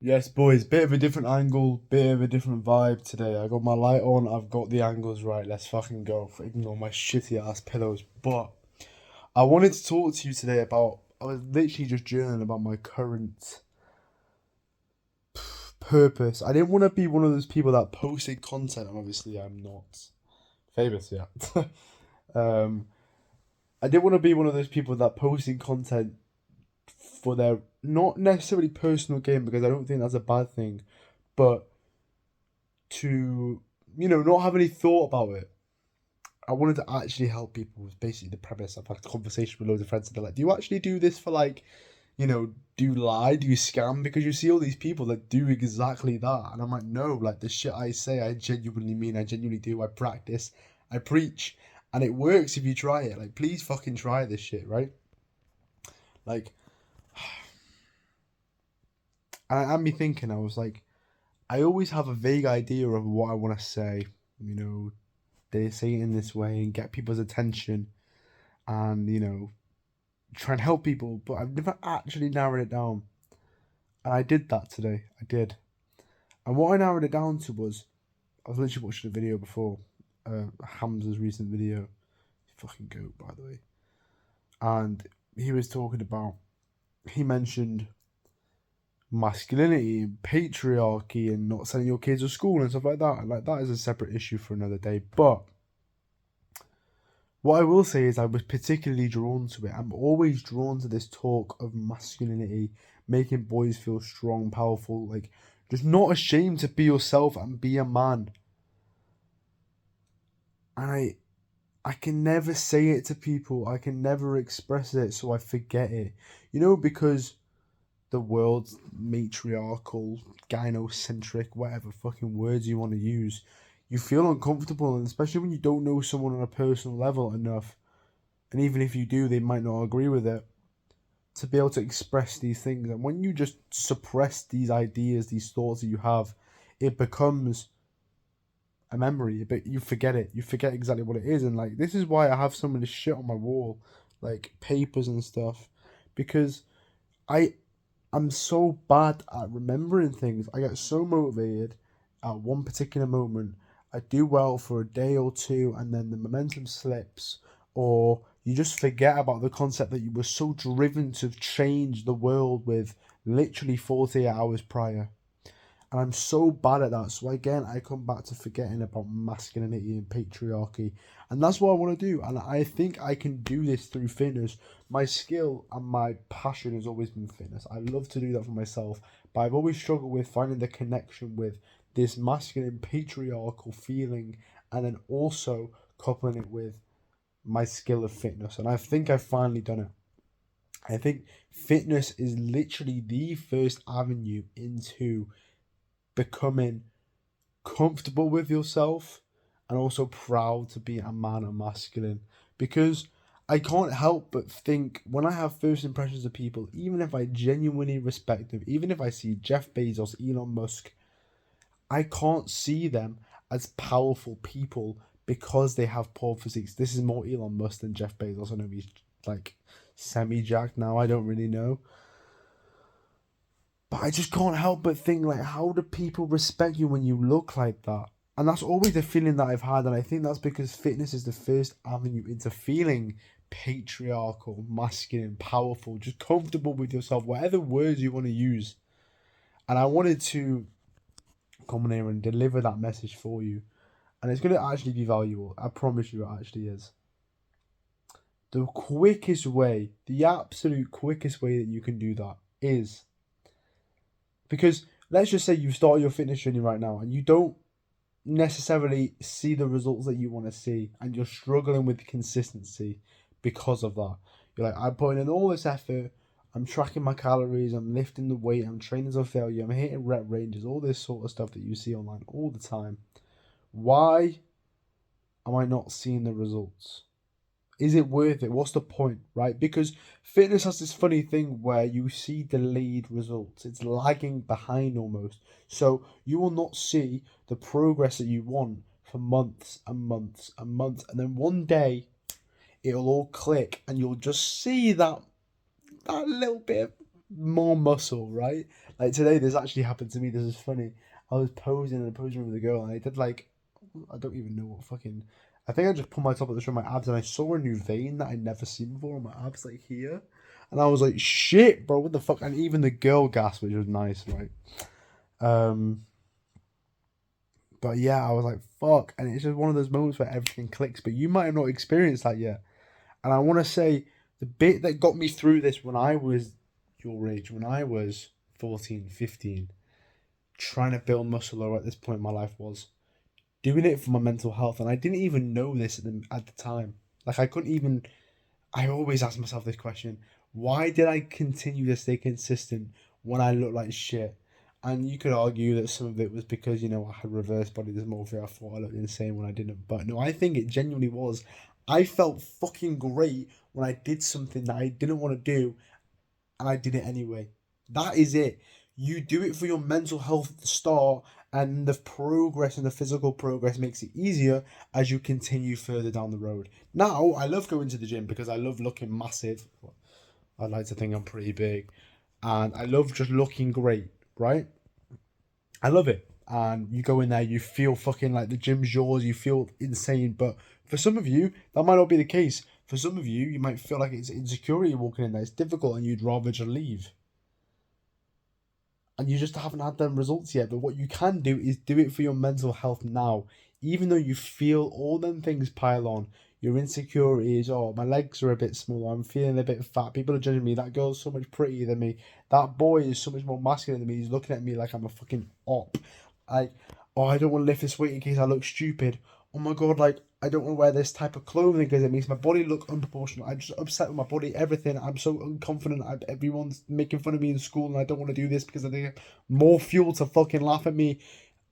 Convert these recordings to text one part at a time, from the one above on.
Yes, boys, bit of a different angle, bit of a different vibe today. I got my light on, I've got the angles right. Let's fucking go. Ignore my shitty ass pillows. But I wanted to talk to you today about. I was literally just journaling about my current purpose. I didn't want to be one of those people that posted content, and obviously I'm not famous yet. um, I didn't want to be one of those people that posting content for their not necessarily personal gain because I don't think that's a bad thing, but to not have any thought about it. I wanted to actually help people was basically the premise. I've had a conversation with loads of friends and they're like, do you actually do this for like, do you lie? Do you scam? Because you see all these people that do exactly that. And I'm like, no, like the shit I say, I genuinely mean, I genuinely do. I practice, I preach, and it works if you try it. Like, please fucking try this shit, right? Like, and it had me thinking, I was like, I always have a vague idea of what I want to say, you know, they say it in this way and get people's attention and, try and help people, but I've never actually narrowed it down. And I did that today. I did. And what I narrowed it down to was I was literally watching a video before, Hamza's recent video. Fucking goat, by the way. And he was talking about, he mentioned masculinity and patriarchy and not sending your kids to school and stuff like that. And like that is a separate issue for another day. But what I will say is I was particularly drawn to it. I'm always drawn to this talk of masculinity, making boys feel strong, powerful, like just not ashamed to be yourself and be a man. And I can never say it to people. I can never express it, so I forget it. Because the world's matriarchal, gynocentric, whatever fucking words you want to use, you feel uncomfortable, and especially when you don't know someone on a personal level enough, and even if you do, they might not agree with it, to be able to express these things. And when you just suppress these ideas, these thoughts that you have, it becomes a memory, but you forget it. You forget exactly what it is. And like, this is why I have some of this shit on my wall, like papers and stuff, because I I'm so bad at remembering things. I get so motivated at one particular moment. I do well for a day or two, and then the momentum slips, or you just forget about the concept that you were so driven to change the world with literally 48 hours prior. And I'm so bad at that. So again, I come back to forgetting about masculinity and patriarchy. And that's what I want to do. And I think I can do this through fitness. My skill and my passion has always been fitness. I love to do that for myself. But I've always struggled with finding the connection with this masculine patriarchal feeling and then also coupling it with my skill of fitness. And I think I've finally done it. I think fitness is literally the first avenue into becoming comfortable with yourself and also proud to be a man and masculine, because I can't help but think when I have first impressions of people, even if I genuinely respect them, even if I see Jeff Bezos, Elon Musk, I can't see them as powerful people because they have poor physiques. This is more Elon Musk than Jeff Bezos. I know he's like semi jacked now, I don't really know. But I just can't help but think, like, how do people respect you when you look like that? And that's always the feeling that I've had, and I think that's because fitness is the first avenue into feeling patriarchal, masculine, powerful, just comfortable with yourself, whatever words you want to use. And I wanted to come in here and deliver that message for you. And it's going to actually be valuable. I promise you it actually is. The quickest way, the absolute quickest way that you can do that is because let's just say you've started your fitness journey right now and you don't necessarily see the results that you want to see and you're struggling with consistency because of that. You're like, I'm putting in all this effort, I'm tracking my calories, I'm lifting the weight, I'm training as a failure, I'm hitting rep ranges, all this sort of stuff that you see online all the time. Why am I not seeing the results? Is it worth it? What's the point, right? Because fitness has this funny thing where you see delayed results. It's lagging behind almost. So you will not see the progress that you want for months and months and months. And then one day it'll all click and you'll just see that little bit more muscle, right? Like today, this actually happened to me. This is funny. I was posing in a posing room with a girl, and I did like, I don't even know what fucking. I think I just put my top up to show my abs, and I saw a new vein that I'd never seen before on my abs, like here, and I was like, "Shit, bro, what the fuck?" And even the girl gasped, which was nice, right? Um, but yeah, I was like, "Fuck," and it's just one of those moments where everything clicks. But you might have not experienced that yet, and I want to say the bit that got me through this when I was your age, when I was 14, 15, trying to build muscle, or at this point in my life was doing it for my mental health, and I didn't even know this at the time. Like I couldn't even. I always ask myself this question: why did I continue to stay consistent when I looked like shit? And you could argue that some of it was because I had reverse body dysmorphia. I thought I looked insane when I didn't, but no, I think it genuinely was. I felt fucking great when I did something that I didn't want to do, and I did it anyway. That is it. You do it for your mental health at the start, and the progress and the physical progress makes it easier as you continue further down the road. Now, I love going to the gym because I love looking massive. I like to think I'm pretty big, and I love just looking great, right? I love it. And you go in there, you feel fucking like the gym's yours, you feel insane. But for some of you, that might not be the case. For some of you, you might feel like it's insecurity walking in there. It's difficult and you'd rather just leave. And you just haven't had them results yet. But what you can do is do it for your mental health now. Even though you feel all them things pile on, your insecurities, oh, my legs are a bit smaller, I'm feeling a bit fat, people are judging me, that girl's so much prettier than me, that boy is so much more masculine than me, he's looking at me like I'm a fucking op. Like, oh, I don't want to lift this weight in case I look stupid. Oh my god, like, I don't want to wear this type of clothing because it makes my body look unproportional. I'm just upset with my body, everything. I'm so unconfident. Everyone's making fun of me in school and I don't want to do this because I think more fuel to fucking laugh at me.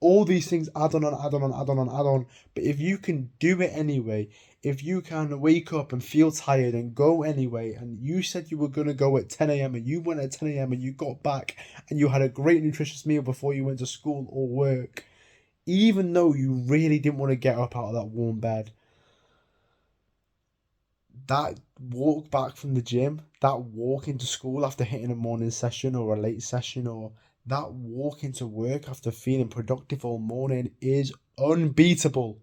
All these things add on and add on and add on and add on. But if you can do it anyway, if you can wake up and feel tired and go anyway, and you said you were going to go at 10 a.m. and you went at 10 a.m. and you got back and you had a great nutritious meal before you went to school or work, even though you really didn't want to get up out of that warm bed, that walk back from the gym, that walk into school after hitting a morning session or a late session, or that walk into work after feeling productive all morning is unbeatable.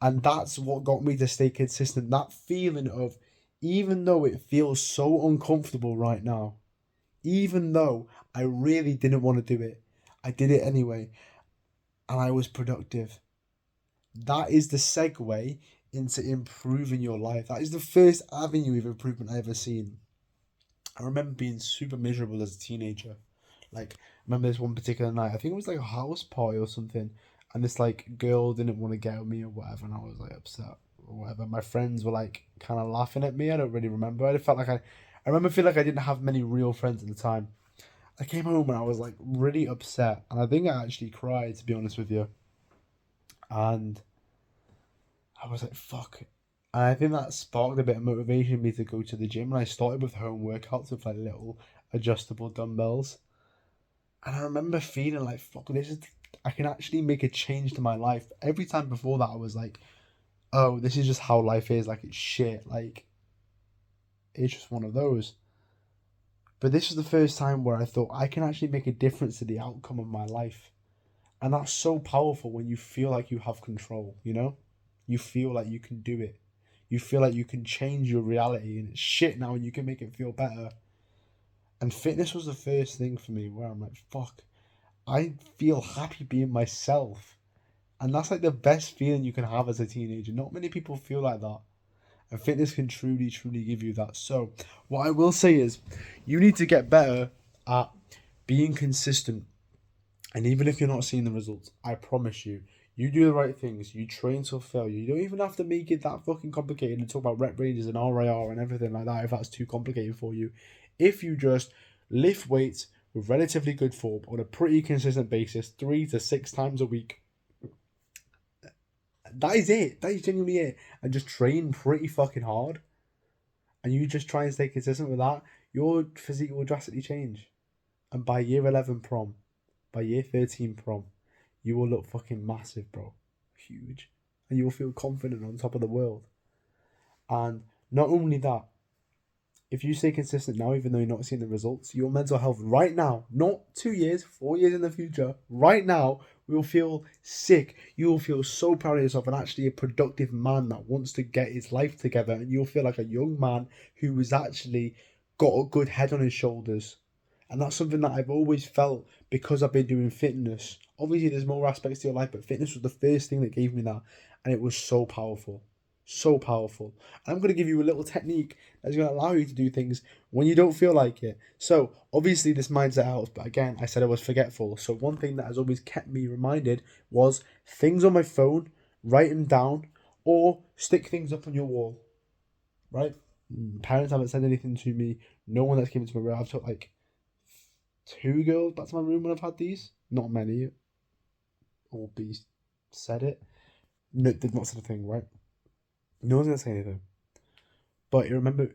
And that's what got me to stay consistent. That feeling of, even though it feels so uncomfortable right now, even though I really didn't want to do it, I did it anyway, and I was productive. That is the segue into improving your life. That is the first avenue of improvement I ever seen. I remember being super miserable as a teenager. Like, I remember this one particular night, I think it was like a house party or something, and this like girl didn't want to get with me or whatever, and I was like upset or whatever. My friends were like kind of laughing at me. I don't really remember. I felt like I remember feeling like I didn't have many real friends at the time. I came home and I was like really upset, and I think I actually cried, to be honest with you. And I was like, fuck. And I think that sparked a bit of motivation in me to go to the gym. And I started with home workouts with like little adjustable dumbbells. And I remember feeling like, fuck, I can actually make a change to my life. Every time before that, I was like, oh, this is just how life is. Like, it's shit. Like, it's just one of those. But this was the first time where I thought I can actually make a difference to the outcome of my life. And that's so powerful when you feel like you have control, you know? You feel like you can do it. You feel like you can change your reality and it's shit now and you can make it feel better. And fitness was the first thing for me where I'm like, fuck, I feel happy being myself. And that's like the best feeling you can have as a teenager. Not many people feel like that. And fitness can truly, truly give you that. So, what I will say is, you need to get better at being consistent. And even if you're not seeing the results, I promise you, you do the right things, you train till failure. You don't even have to make it that fucking complicated and talk about rep ranges and RIR and everything like that if that's too complicated for you. If you just lift weights with relatively good form on a pretty consistent basis, 3 to 6 times a week, that is it. That is genuinely it. And just train pretty fucking hard. And you just try and stay consistent with that, your physique will drastically change. And by year 11 prom, by year 13 prom, you will look fucking massive, bro. Huge. And you will feel confident on top of the world. And not only that, if you stay consistent now, even though you're not seeing the results, your mental health right now, not 2 years, 4 years in the future, right now, will feel sick. You will feel so proud of yourself and actually a productive man that wants to get his life together. And you'll feel like a young man who has actually got a good head on his shoulders. And that's something that I've always felt because I've been doing fitness. Obviously, there's more aspects to your life, but fitness was the first thing that gave me that. And it was so powerful. So powerful. And I'm going to give you a little technique that's going to allow you to do things when you don't feel like it. So, obviously, this mindset helps. But again, I said I was forgetful. So, one thing that has always kept me reminded was things on my phone, write them down, or stick things up on your wall. Right? Parents haven't said anything to me. No one that's came into my room. I've took like 2 girls back to my room when I've had these. Not many. All bees said it. No, they've not said a thing, right? No one's going to say anything. But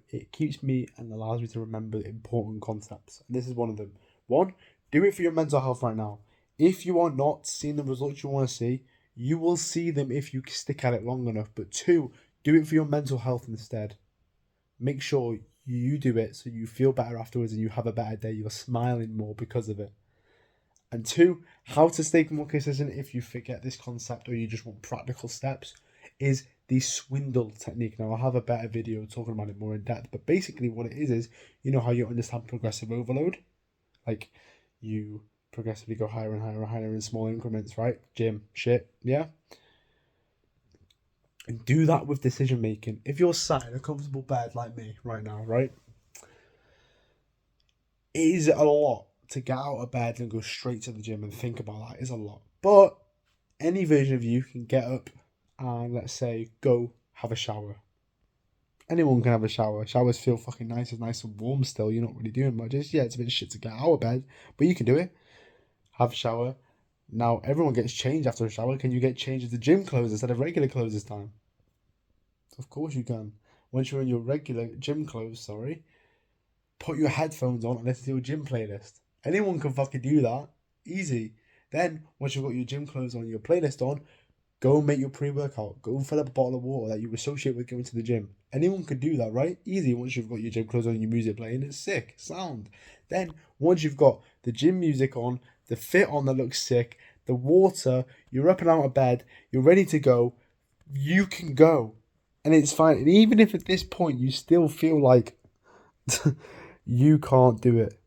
it keeps me and allows me to remember important concepts. And this is one of them. 1, do it for your mental health right now. If you are not seeing the results you want to see, you will see them if you stick at it long enough. But 2, do it for your mental health instead. Make sure you do it so you feel better afterwards and you have a better day. You're smiling more because of it. And 2, how to stay more consistent if you forget this concept or you just want practical steps is the swindle technique. Now, I'll have a better video talking about it more in depth, but basically what it is you know how you understand progressive overload? Like, you progressively go higher and higher and higher in small increments, right? Gym, shit, yeah? And do that with decision making. If you're sat in a comfortable bed like me right now, right? It is a lot to get out of bed and go straight to the gym and think about that. Is a lot. But any version of you can get up and, let's say, go have a shower. Anyone can have a shower. Showers feel fucking nice. It's nice and warm still. You're not really doing much. It's a bit shit to get out of bed, but you can do it. Have a shower. Now, everyone gets changed after a shower. Can you get changed into gym clothes instead of regular clothes this time? Of course you can. Once you're in your regular gym clothes, put your headphones on and listen to your gym playlist. Anyone can fucking do that. Easy. Then, once you've got your gym clothes on, your playlist on, go make your pre-workout. Go fill up a bottle of water that you associate with going to the gym. Anyone can do that, right? Easy. Once you've got your gym clothes on and your music playing, it's sick. Sound. Then, once you've got the gym music on, the fit on that looks sick, the water, you're up and out of bed, you're ready to go, you can go. And it's fine. And even if at this point you still feel like you can't do it,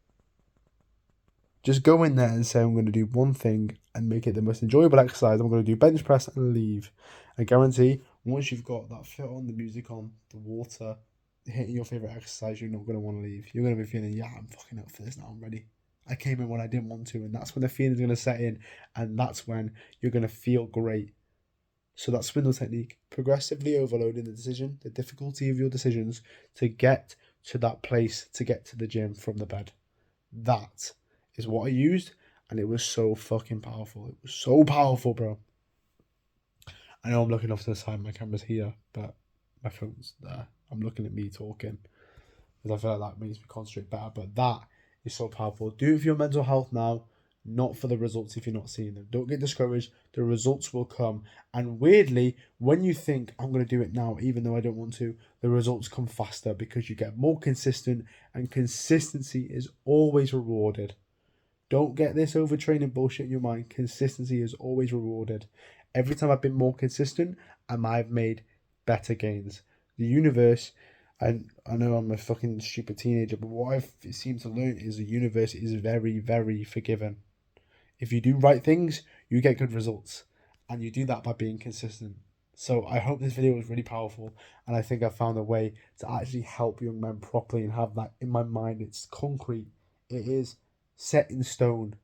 just go in there and say, I'm going to do one thing and make it the most enjoyable exercise. I'm going to do bench press and leave. I guarantee once you've got that fit on, the music on, the water, hitting your favourite exercise, you're not going to want to leave. You're going to be feeling, yeah, I'm fucking up for this now. I'm ready. I came in when I didn't want to. And that's when the feeling's going to set in. And that's when you're going to feel great. So that swindle technique, progressively overloading the difficulty of your decisions to get to that place, to get to the gym from the bed. That is what I used, and it was so fucking powerful. It was so powerful, bro. I know I'm looking off to the side, my camera's here, but my phone's there. I'm looking at me talking, because I feel like that makes me concentrate better, but that is so powerful. Do it for your mental health now, not for the results if you're not seeing them. Don't get discouraged. The results will come. And weirdly, when you think, I'm going to do it now, even though I don't want to, the results come faster because you get more consistent, and consistency is always rewarded. Don't get this overtraining bullshit in your mind. Consistency is always rewarded. Every time I've been more consistent, I've made better gains. The universe, and I know I'm a fucking stupid teenager, but what I've seemed to learn is the universe is very, very forgiving. If you do right things, you get good results. And you do that by being consistent. So I hope this video was really powerful. And I think I found a way to actually help young men properly and have that in my mind. It's concrete. It is set in stone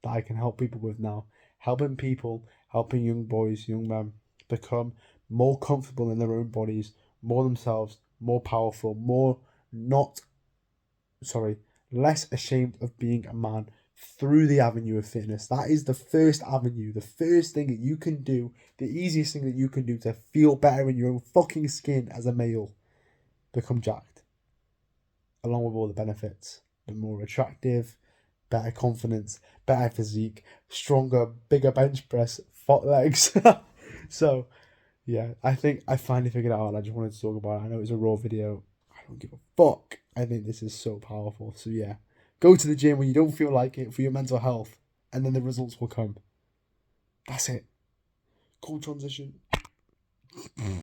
that I can help people with now. Helping people, helping young boys, young men become more comfortable in their own bodies, more themselves, more powerful, less ashamed of being a man through the avenue of fitness. That is the first avenue, the first thing that you can do, the easiest thing that you can do to feel better in your own fucking skin as a male. Become jacked. Along with all the benefits. The more attractive, better confidence, better physique, stronger, bigger bench press, fat legs. So, yeah, I think I finally figured it out and I just wanted to talk about it. I know it's a raw video. don't give a fuck. I think this is so powerful. So yeah, go to the gym when you don't feel like it for your mental health, and then the results will come. That's it. Cool transition.